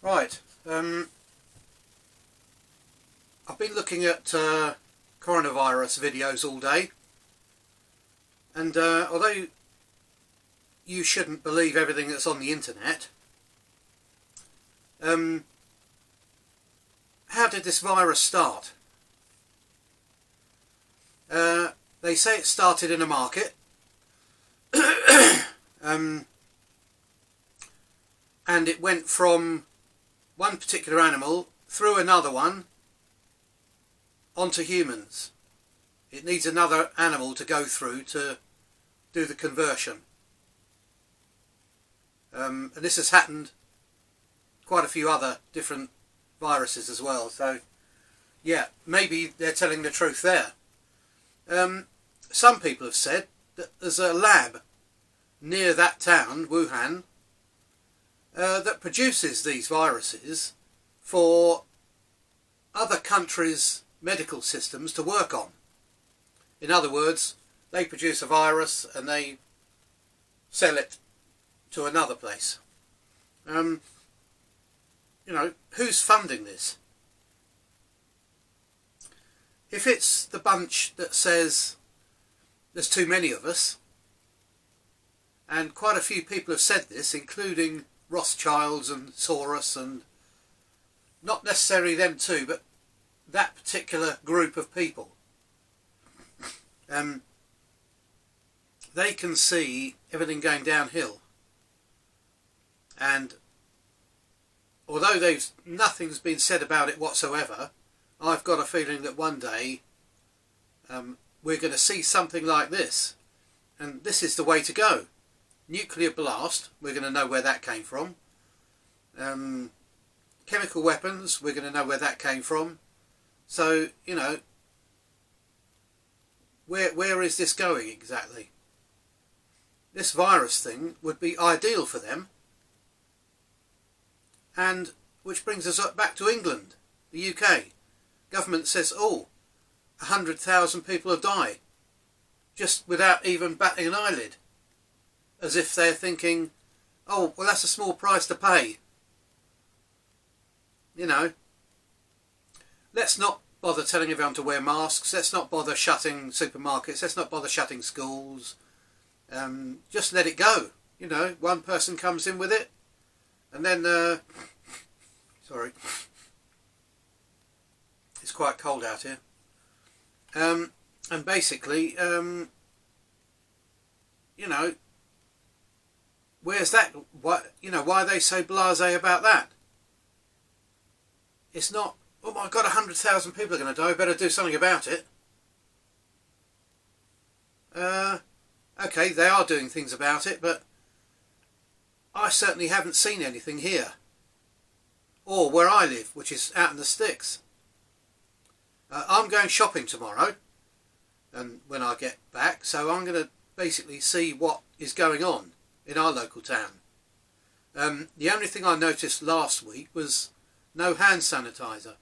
Right, I've been looking at coronavirus videos all day, and although you shouldn't believe everything that's on the internet, how did this virus start? They say it started in a market, and it went from one particular animal through another one onto humans. It needs another animal to go through to do the conversion. And this has happened quite a few other different viruses as well, so yeah, maybe they're telling the truth there. Some people have said that there's a lab near that town, Wuhan, that produces these viruses for other countries' medical systems to work on. In other words, they produce a virus and they sell it to another place. You know, who's funding this? If it's the bunch that says there's too many of us, and quite a few people have said this, including Rothschilds and Soros, and not necessarily them too, but that particular group of people, they can see everything going downhill. And although nothing's been said about it whatsoever, I've got a feeling that one day we're going to see something like this, and this is the way to go. Nuclear blast, we're going to know where that came from. Chemical weapons, we're going to know where that came from. So, you know, where is this going exactly? This virus thing would be ideal for them. And which brings us back to England, the UK. Government says, oh, 100,000 people have died, just without even batting an eyelid. As if they're thinking, oh, well, that's a small price to pay. You know, let's not bother telling everyone to wear masks. Let's not bother shutting supermarkets. Let's not bother shutting schools. Just let it go. You know, one person comes in with it, and then, sorry, it's quite cold out here. And basically, you know, where's that? What, you know, why are they so blasé about that? It's not, oh my God, 100,000 people are going to die, better do something about it. Okay, they are doing things about it, but I certainly haven't seen anything here. Or where I live, which is out in the sticks. I'm going shopping tomorrow, and when I get back, so I'm going to basically see what is going on in our local town. The only thing I noticed last week was no hand sanitizer.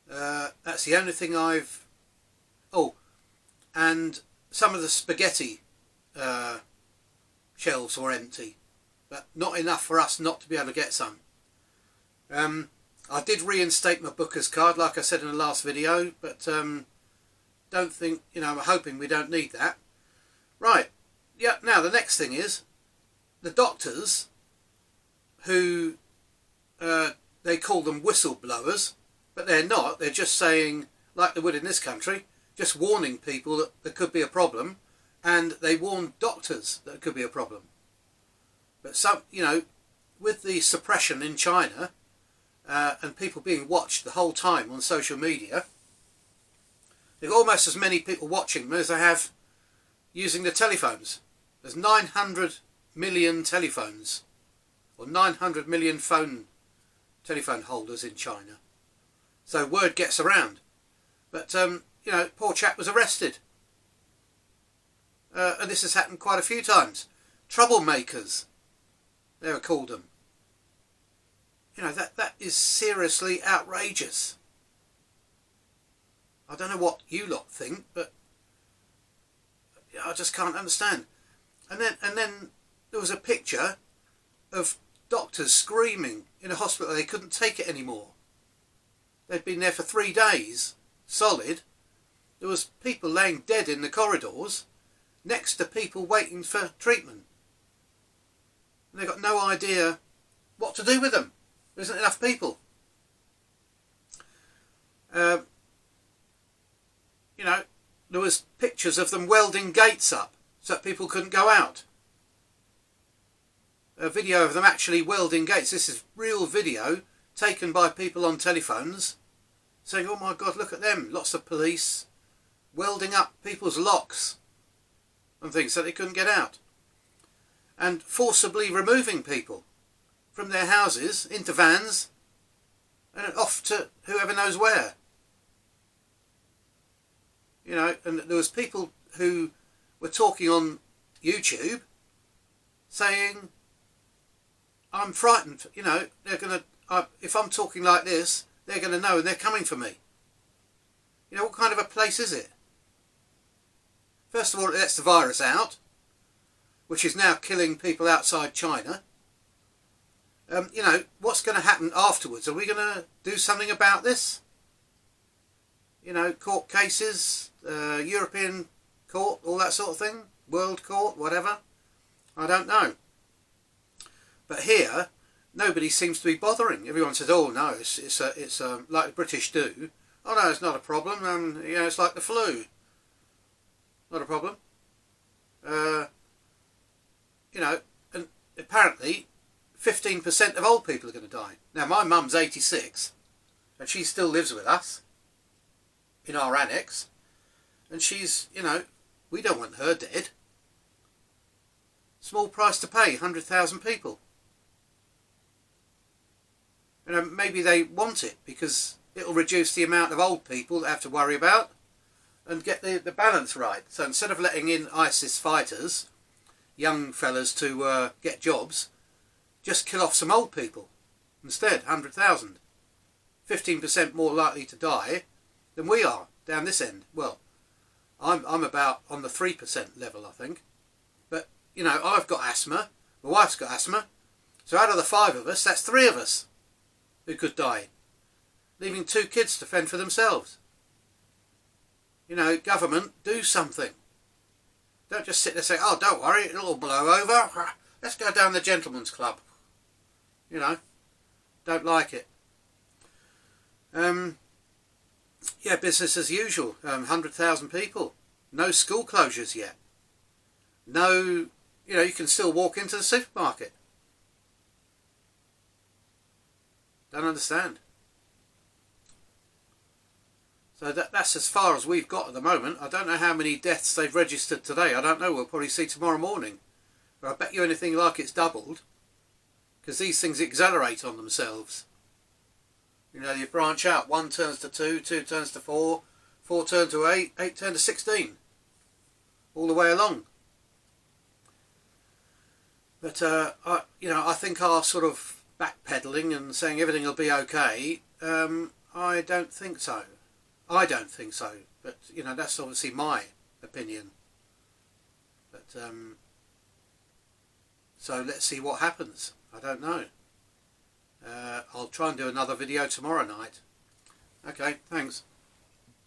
That's the only thing I've... Oh, and some of the spaghetti shelves were empty, but not enough for us not to be able to get some. I did reinstate my Booker's card, like I said in the last video, but don't think, you know, I'm hoping we don't need that. Right, yeah, now the next thing is the doctors who they call them whistleblowers, but they're not. They're just saying, like they would in this country, just warning people that there could be a problem, and they warn doctors that it could be a problem. But some, you know, with the suppression in China and people being watched the whole time on social media, there's almost as many people watching them as they have using the telephones. There's 900 million telephones, or 900 million telephone holders in China. So word gets around. But, you know, poor chap was arrested. And this has happened quite a few times. Troublemakers, they were called them. You know, that is seriously outrageous. I don't know what you lot think, but I just can't understand. And then there was a picture of doctors screaming in a hospital they couldn't take it anymore. They'd been there for 3 days, solid. There was people laying dead in the corridors next to people waiting for treatment. And they've got no idea what to do with them. There isn't enough people. You know, there was pictures of them welding gates up so that people couldn't go out. A video of them actually welding gates. This is real video taken by people on telephones saying, oh my God, look at them. Lots of police welding up people's locks and things so they couldn't get out. And forcibly removing people from their houses into vans and off to whoever knows where. You know, and there was people who were talking on YouTube saying, I'm frightened, you know, they're going to, if I'm talking like this, they're going to know and they're coming for me. You know, what kind of a place is it? First of all, it lets the virus out, which is now killing people outside China. You know, what's going to happen afterwards? Are we going to do something about this? You know, court cases, European court, all that sort of thing, world court, whatever. I don't know. But here, nobody seems to be bothering. Everyone says, "Oh no, it's like the British do." Oh no, it's not a problem. You know, it's like the flu. Not a problem. You know, and apparently 15% of old people are going to die. Now, my mum's 86, and she still lives with us in our annex, and she's, you know, we don't want her dead. Small price to pay, 100,000 people. You know, maybe they want it because it'll reduce the amount of old people that have to worry about and get the balance right. So instead of letting in ISIS fighters, young fellas to get jobs, just kill off some old people instead, 100,000. 15% more likely to die than we are down this end. Well, I'm about on the 3% level, I think. But, you know, I've got asthma, my wife's got asthma, so out of the 5 of us, that's 3 of us who could die, leaving 2 kids to fend for themselves. You know, government, do something. Don't just sit there and say, oh, don't worry, it'll all blow over. Let's go down the gentleman's club. You know, don't like it. Yeah, business as usual. 100,000 people. No school closures yet. No, you know, you can still walk into the supermarket. Don't understand. So that's as far as we've got at the moment. I don't know how many deaths they've registered today. I don't know. We'll probably see tomorrow morning. But I bet you anything like it's doubled. Because these things accelerate on themselves. You know, you branch out. 1 turns to 2, 2 turns to 4, 4 turns to 8, 8 turns to 16. All the way along. But, you know, I think our sort of backpedaling and saying everything will be okay, I don't think so. I don't think so. But, you know, that's obviously my opinion. But, so let's see what happens. I don't know. I'll try and do another video tomorrow night. Okay, thanks.